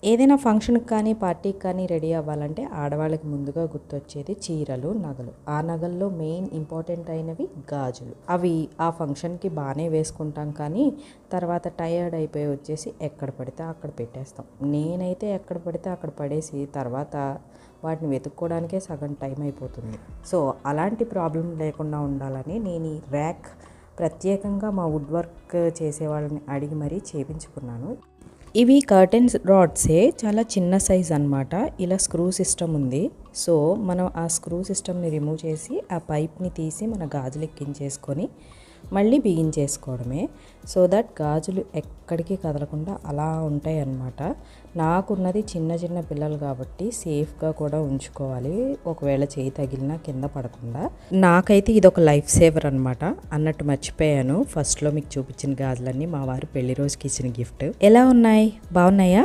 ఏదైనా ఫంక్షన్కి కానీ పార్టీకి కానీ రెడీ అవ్వాలంటే ఆడవాళ్ళకి ముందుగా గుర్తొచ్చేది చీరలు, నగలు. ఆ నగల్లో మెయిన్ ఇంపార్టెంట్ అయినవి గాజులు. అవి ఆ ఫంక్షన్కి బాగానే వేసుకుంటాం, కానీ తర్వాత టయర్డ్ అయిపోయి వచ్చేసి ఎక్కడ పడితే అక్కడ పెట్టేస్తాం. నేనైతే ఎక్కడ పడితే అక్కడ పడేసి తర్వాత వాటిని వెతుక్కోవడానికే సగం టైం అయిపోతుంది. సో అలాంటి ప్రాబ్లం లేకుండా ఉండాలని నేను ఈ ర్యాక్ ప్రత్యేకంగా మా వుడ్ వర్క్ చేసే వాళ్ళని అడిగి మరీ చేయించుకున్నాను. ఇవి కర్టెన్స్ రాడ్సే, చాలా చిన్న సైజ్ అనమాట. ఇలా స్క్రూ సిస్టమ్ ఉంది. సో మనం ఆ స్క్రూ సిస్టమ్ని రిమూవ్ చేసి ఆ పైప్ని తీసి మన గాజులు ఎక్కించేసుకొని మళ్ళీ బిగించేసుకోవడమే. సో దట్ గాజులు ఎక్కడికి కదలకుండా అలా ఉంటాయి అన్నమాట. నాకున్నది చిన్న చిన్న పిల్లలు కాబట్టి సేఫ్గా కూడా ఉంచుకోవాలి, ఒకవేళ చేయి తగిలినా కింద పడకుండా. నాకైతే ఇది ఒక లైఫ్ సేవర్ అనమాట. అన్నట్టు మర్చిపోయాను, ఫస్ట్లో మీకు చూపించిన గాజులన్నీ మా వారు పెళ్లి రోజుకి ఇచ్చిన గిఫ్ట్. ఎలా ఉన్నాయి, బాగున్నాయా?